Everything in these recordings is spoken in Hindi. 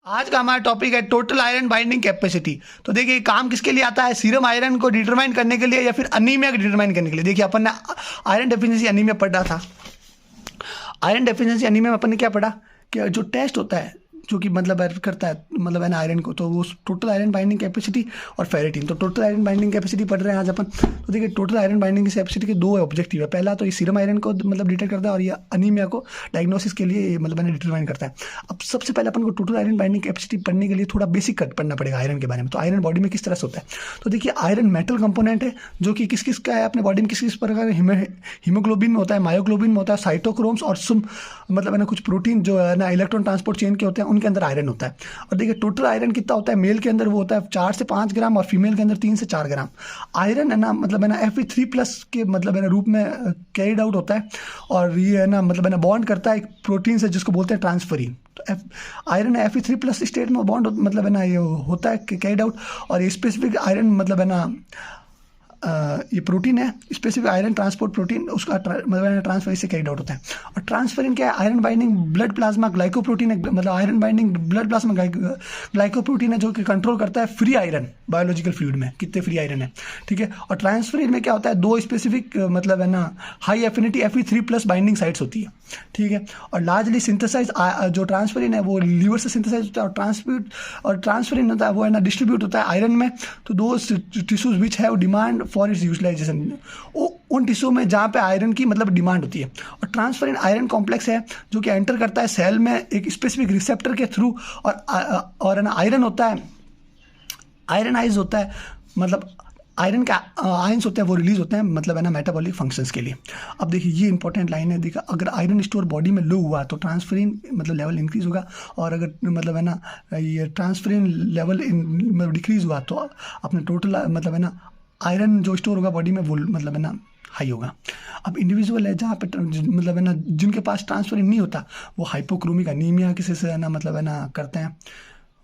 आज का हमारा टॉपिक है टोटल आयरन बाइंडिंग कैपेसिटी। तो देखिए काम किसके लिए आता है, सीरम आयरन को डिटरमाइन करने के लिए या फिर अनीमिया को डिटरमाइन करने के लिए। देखिए अपन ने आयरन डेफिशिएंसी अनीमिया पढ़ा था। आयरन डेफिशिएंसी अनीमिया में अपन ने क्या पढ़ा कि जो टेस्ट होता है जो कि मतलब करता है मतलब है ना आयरन को, तो वो टोटल आयरन बाइंडिंग कैपेसिटी और फेरेटिन। तो टोटल आयरन बाइंडिंग कैपेसिटी पढ़ रहे हैं आज अपन। तो देखिए टोटल आयरन बाइंडिंग कैपेसिटी के दो ऑब्जेक्टिव है। पहला तो ये सीरम आयरन को मतलब डिटेक्ट करता है और ये अनीमिया को डायग्नोसिस के लिए मतलब है डिटरमाइन करता है। अब सबसे पहले अपन को टोटल आयरन बाइंडिंग कैपेसिटी पढ़ने के लिए थोड़ा बेसिक पढ़ना पड़ेगा आयरन के बारे में। तो आयरन बॉडी में किस तरह से होता है, तो देखिए आयरन मेटल कंपोनेंट है जो कि किस किस का है अपने बॉडी में, किस किस प्रकार हीमोग्लोबिन में होता है, मायोग्लोबिन में होता है, साइटोक्रोम्स और सुम मतलब है ना कुछ प्रोटीन जो है ना इलेक्ट्रॉन ट्रांसपोर्ट चेन के होते हैं उनके अंदर आयरन होता है। और देखिए टोटल आयरन कितना होता है, मेल के अंदर वो होता है 4 से 5 ग्राम और फीमेल के अंदर 3 से 4 ग्राम। आयरन है ना मतलब है ना Fe3+ के मतलब है ना रूप में कैरिड आउट होता है और ये है ना मतलब है ना बॉन्ड करता है एक प्रोटीन से जिसको बोलते हैं ट्रांसफरिन। तो आयरन Fe3+ स्टेट में बॉन्ड मतलब है ना ये होता है कैरिड आउट। और ये स्पेसिफिक आयरन मतलब है ना ये प्रोटीन है स्पेसिफिक आयरन ट्रांसपोर्ट प्रोटीन, उसका मतलब ट्रांसफर से कैरिड आउट होता है। और ट्रांसफरिन क्या है, iron binding blood plasma glycoprotein है, मतलब iron binding blood plasma glycoprotein है जो कि कंट्रोल करता है फ्री आयरन बायोलॉजिकल फ्लूइड में कितने फ्री आयरन है, ठीक है। और ट्रांसफरिन में क्या होता है, दो स्पेसिफिक मतलब है ना high affinity Fe3+ binding sites होती है, ठीक है। और लार्जली सिंथेसाइज जो ट्रांसफरिन है वो लीवर से सिंथेसाइज होता है और ट्रांसफरिन होता है वो है ना डिस्ट्रीब्यूट होता है आयरन में। तो दो tissues which have demand for its utilisation, उन टिश्यू में जहाँ पे आयरन की मतलब डिमांड होती है। और ट्रांसफरिन आयरन कॉम्प्लेक्स है जो कि एंटर करता है सेल में एक स्पेसिफिक रिसेप्टर के थ्रू और है ना आयरन होता है आयरनाइज होता है, मतलब आयरन का आयंस होते हैं वो रिलीज होते हैं मतलब है ना मेटाबॉलिक फंक्शंस के लिए। अब देखिए ये इंपॉर्टेंट लाइन है, देखिए अगर आयरन स्टोर बॉडी में लो हुआ तो ट्रांसफरिन मतलब लेवल इंक्रीज होगा और अगर मतलब है ना ये ट्रांसफरिन लेवल मतलब डिक्रीज हुआ तो अपने टोटल मतलब है ना आयरन जो स्टोर होगा बॉडी में वो मतलब है ना हाई होगा। अब इंडिविजुअल है जहाँ पे मतलब है ना जिनके पास ट्रांसफरिन नहीं होता वो हाइपोक्रोमिक अनीमिया किसी से है ना मतलब है ना करते हैं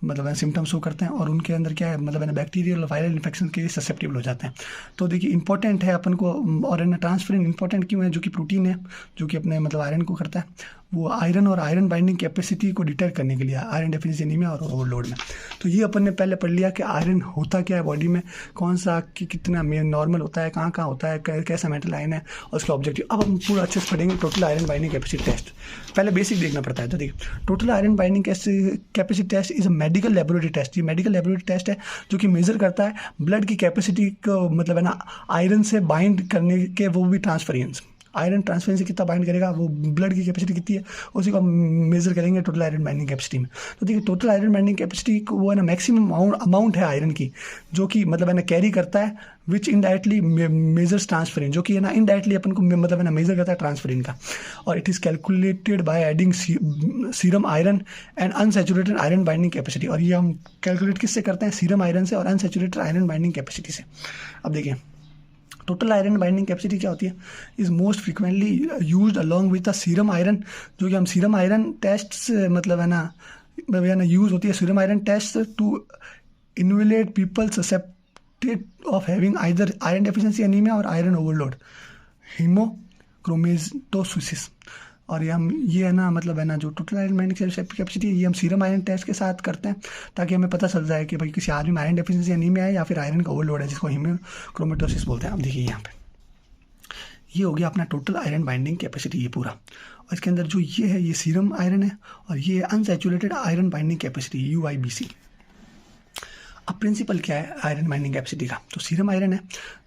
मतलब है सिम्टम्स शो करते हैं और उनके अंदर क्या है मतलब है ना बैक्टीरियल और वायरल इन्फेक्शन के ससेप्टेबल हो जाते हैं। तो देखिए इंपॉर्टेंट है अपन को और है ना ट्रांसफरिन इंपॉर्टेंट क्यों है, जो कि प्रोटीन है जो कि अपने मतलब आयरन को करता है, वो आयरन और आयरन बाइंडिंग कैपेसिटी को डिटेक्ट करने के लिए आयरन डेफिशिएंसी एनीमिया और ओवरलोड में। तो ये अपन ने पहले पढ़ लिया कि आयरन होता क्या है बॉडी में, कौन सा कितना नॉर्मल होता है, कहाँ कहाँ होता है, कैसा मेटल आयन है और उसका ऑब्जेक्टिव। अब हम पूरा अच्छे से पढ़ेंगे total iron binding capacity test. पहले बेसिक देखना पड़ता है। तो देखिए total iron binding capacity test is a medical laboratory test. ये मेडिकल लेबोरेटरी टेस्ट है जो कि मेजर करता है ब्लड की कैपेसिटी को मतलब है ना आयरन से बाइंड करने के, वो भी ट्रांसफरेंस आयरन ट्रांसफरेंस से कितना बाइंड करेगा, वो ब्लड की कैपेसिटी कितनी है उसी को हम मेजर करेंगे टोटल आयरन बाइंडिंग कैपेसिटी में। तो देखिए टोटल आयरन बाइंडिंग कैपेसिटी वो है ना मैक्सिमम अमाउंट है आयरन की जो कि मतलब है ना कैरी करता है विच इनडायरेक्टली मेजर्स ट्रांसफरिन, जो कि है ना इनडायरेक्टली अपन को मतलब है ना मेजर करता है ट्रांसफरिन का। और it is calculated by adding serum iron and unsaturated iron binding capacity. और ये हम कैलकुलेट किससे करते हैं, सीरम आयरन से और अनसैचुरेटेड आयरन बाइंडिंग कैपेसिटी से। अब देखिए टोटल आयरन बाइंडिंग कैपेसिटी क्या होती है, is most frequently used along with the serum iron, जो कि हम सीरम आयरन टेस्ट से मतलब है ना यूज होती है serum iron test to evaluate people suspected of having either iron deficiency anaemia और आयरन ओवरलोड हीमोक्रोमेटोसिस। और ये है ना मतलब है ना जो टोटल आयरन बाइंडिंग कैपेसिटी है ये हम सीरम आयरन टेस्ट के साथ करते हैं ताकि हमें पता चल जाए कि भाई किसी आदमी में आयरन डेफिशिएंसी एनीमिया है या फिर आयरन का ओवरलोड है जिसको हीमोक्रोमेटोसिस बोलते हैं। अब देखिए यहाँ पे ये हो गया अपना टोटल आयरन बाइंडिंग कैपेसिटी ये पूरा। और इसके अंदर जो ये है ये सीरम आयरन है और ये unsaturated iron binding capacity UIBC। अब प्रिंसिपल क्या है आयरन बाइंडिंग कैपेसिटी का, तो सीरम आयरन है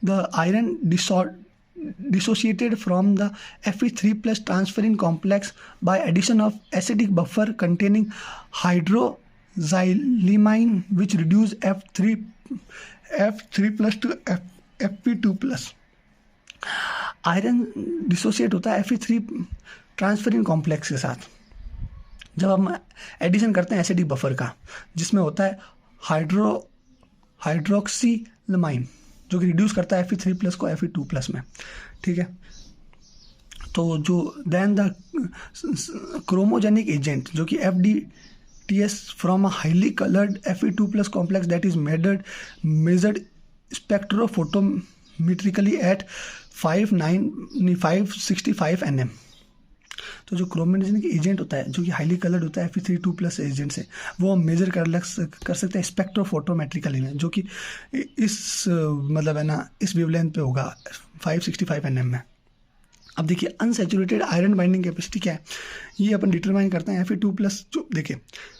the iron dissociated from the Fe3+ transferrin complex by addition of acidic buffer containing hydroxylamine which reduce F3+ to Fe2+। Iron dissociate होता है Fe3 ट्रांसफरिन कॉम्प्लेक्स के साथ जब हम एडिशन करते हैं एसिडिक बफर का जिसमें होता है हाइड्रोक्सीलामाइन जो कि रिड्यूस करता है Fe3+ को Fe2+ में, ठीक है। तो जो देन द क्रोमोजेनिक एजेंट जो कि FDTS from a highly coloured Fe2+ complex that is measured spectrophotometrically at 565 nm। तो जो क्रोमोजेनिक एजेंट होता है जो कि हाईली कलर्ड होता है Fe3+ एजेंट से, वो हम मेजर कर सकते हैं स्पेक्ट्रोफोटोमेट्रिकली में, जो कि इस मतलब है ना इस वेवलेंथ पे होगा 565 nm में। अब देखिए अनसैचुरेटेड आयरन बाइंडिंग कैपेसिटी क्या है, ये अपन डिटरमाइन करते हैं Fe2+। जो देखिए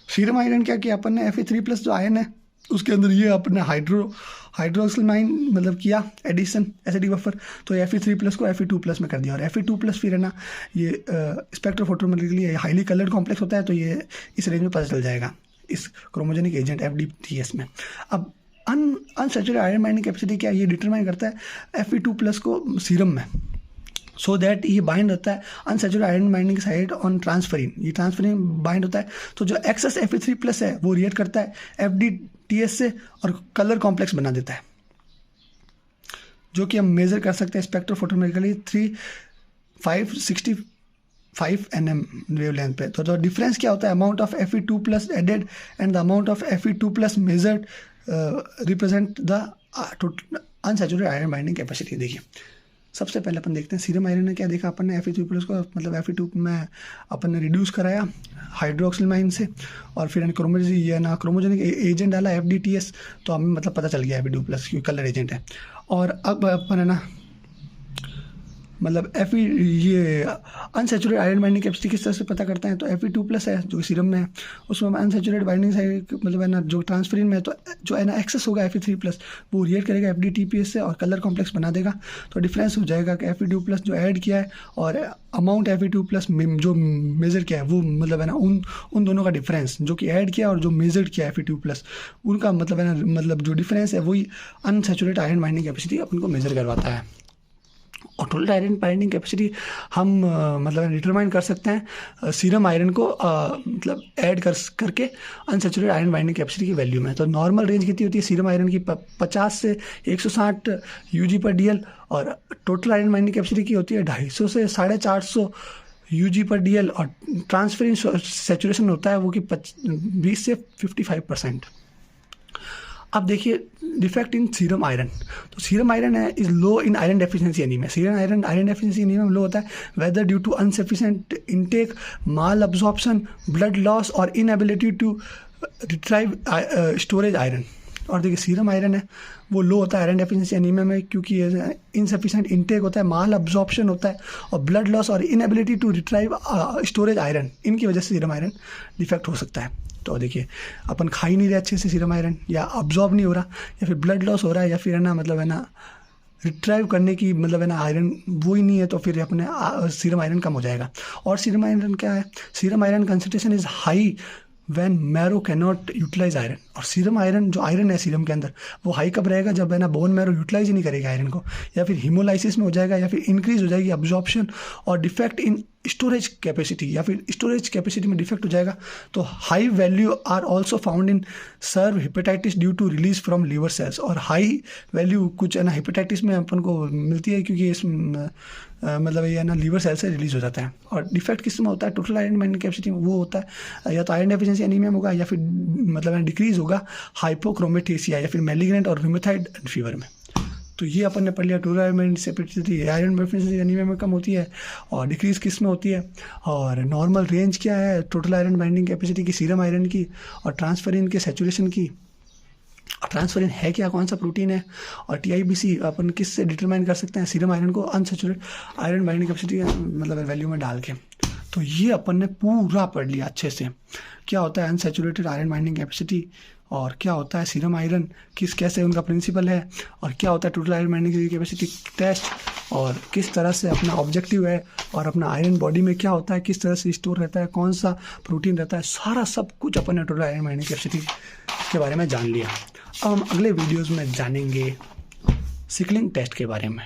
सीरम आयरन क्या किया अपन ने, Fe3+ जो आयरन है उसके अंदर ये अपने हाइड्रोक्सिलामाइन मतलब किया एडिशन एसिडिक बफर, तो Fe3+ को Fe2+ में कर दिया। और Fe2+ फिर है ना ये स्पेक्ट्रोफोटोमेट्रिकली हाईली कलर्ड कॉम्प्लेक्स होता है, तो ये इस रेंज में पता चल जाएगा इस क्रोमोजेनिक एजेंट FDTS में। अब अनसैचुरेटेड आयरन बाइंडिंग कैपेसिटी क्या है, ये डिटरमाइन करता है Fe2+ को सीरम में, सो दैट ये बाइंड होता है unsaturated iron binding side on transferrin, ये ट्रांसफरिन बाइंड होता है। तो जो एक्सेस Fe3+ है वो रिएक्ट करता है FDTS से और कलर कॉम्प्लेक्स बना देता है, जो कि हम मेजर कर सकते हैं स्पेक्ट्रोफोटोमेट्रिकली 565 nm वेवलेंथ पे। तो डिफरेंस क्या होता है, amount of Fe2+ added and the amount of Fe2+ measured represent the unsaturated iron binding capacity. देखिए सबसे पहले अपन देखते हैं सीरम आयरन ने क्या देखा, अपन ने Fe3+ को मतलब Fe2 में अपन ने रिड्यूस कराया हाइड्रोक्सिलामाइन से, और फिर क्रोमोजेनिक एजेंट डाला FDTS, तो हमें मतलब पता चल गया Fe2+ क्योंकि कलर एजेंट है। और अब अपन है ना मतलब ये अनसैचुरेटेड आयरन बाइंडिंग कैपेसिटी किस तरह से पता करते हैं, तो Fe2+ है जो सीरम में है, उसमें अनसैचुरेटेड बाइंडिंग साइड मतलब है ना जो ट्रांसफरिन में है, तो जो है ना एक्सेस होगा Fe3+ वो रिएक्ट करेगा FDTPS से और कलर कॉम्प्लेक्स बना देगा। तो डिफरेंस हो जाएगा कि Fe2+ जो ऐड किया है और अमाउंट Fe2+ जो मेजर किया है वो मतलब है ना उन दोनों का डिफरेंस, जो कि ऐड किया और जो मेजर किया है Fe2+, उनका मतलब है ना मतलब जो डिफरेंस है वही अनसैचुरेटेड आयरन बाइंडिंग कैपेसिटी अपन को मेजर करवाता है। और टोटल आयरन बाइंडिंग कैपेसिटी हम मतलब डिटरमाइन कर सकते हैं सीरम आयरन को मतलब ऐड करके अनसैचुरेटेड आयरन बाइंडिंग कैपेसिटी की वैल्यू में। तो नॉर्मल रेंज कितनी होती है सीरम आयरन की 50 से 160 UG/dl, और टोटल आयरन बाइंडिंग कैपेसिटी की होती है 250 से 450 UG/dl, और ट्रांसफरिन सैचुरेशन होता है वो कि 20 से 55%। अब देखिए डिफेक्ट इन सीरम आयरन, तो सीरम आयरन है is low in iron deficiency anaemia. Serum iron deficiency anaemia में लो होता है whether due to insufficient intake, malabsorption, blood loss और inability to retrieve storage iron. और देखिए सीरम आयरन है वो लो होता है आयरन डेफिशिएंसी एनीमिया में, क्योंकि इनसफिशिएंट इनटेक होता है, माल अब्जॉर्प्शन होता है, और ब्लड लॉस और inability to retrieve storage iron, इनकी वजह से सीरम आयरन डिफेक्ट हो सकता है। तो देखिए अपन खा ही नहीं रहे अच्छे से सीरम आयरन, या अब्जॉर्ब नहीं हो रहा, या फिर ब्लड लॉस हो रहा है, या फिर है ना मतलब है ना रिट्राइव करने की मतलब है ना आयरन वो ही नहीं है, तो फिर अपने सीरम आयरन कम हो जाएगा। और सीरम आयरन क्या है, serum iron concentration is high when marrow can not utilise iron. और सीरम आयरन जो आयरन है सीरम के अंदर वो हाई कब रहेगा, जब है ना बोन मैरो यूटिलाइज ही नहीं करेगा आयरन को, या फिर हीमोलाइसिस में हो जाएगा, या फिर इंक्रीज हो जाएगी अब्जॉर्प्शन, और डिफेक्ट इन स्टोरेज कैपेसिटी, या फिर स्टोरेज कैपेसिटी में डिफेक्ट हो जाएगा। तो high value are also found in severe hepatitis due to release from liver cells. और हाई वैल्यू कुछ है ना हेपेटाइटिस में अपन को मिलती है, क्योंकि इस मतलब ये है ना लीवर सेल से रिलीज हो जाता है। और डिफेक्ट किस में होता है टोटल आयरन बाइंडिंग कैपेसिटी में, वो होता है या तो आयरन डेफिशिएंसी एनीमिया में होगा, या फिर मतलब डिक्रीज होगा हाइपोक्रोमेटेसिया, या फिर मैलिग्नेंट और रूमेटॉइड फीवर में। तो ये अपन ने पढ़ लिया total iron capacity iron deficiency anaemia में कम होती है, और डिक्रीज किस में होती है, और नॉर्मल रेंज क्या है टोटल आयरन बाइंडिंग कैपेसिटी की सीरम आयरन की, और ट्रांसफरिन के सैचुरेशन की। ट्रांसफरिन है क्या, कौन सा प्रोटीन है, और TIBC अपन किस से डिटरमाइन कर सकते हैं सीरम आयरन को अनसैचुरेटेड आयरन बाइंडिंग कैपेसिटी मतलब वैल्यू में डाल के। तो ये अपन ने पूरा पढ़ लिया अच्छे से, क्या होता है अनसैचुरेटेड आयरन बाइंडिंग कैपेसिटी, और क्या होता है सीरम आयरन कैसे उनका प्रिंसिपल है, और क्या होता है total iron binding capacity test, और किस तरह से अपना ऑब्जेक्टिव है, और अपना आयरन बॉडी में क्या होता है, किस तरह से स्टोर रहता है, कौन सा प्रोटीन रहता है, सारा सब कुछ अपन ने टोटल आयरन बाइंडिंग कैपेसिटी के बारे में जान लिया। अब हम अगले वीडियोज़ में जानेंगे सिकलिंग टेस्ट के बारे में।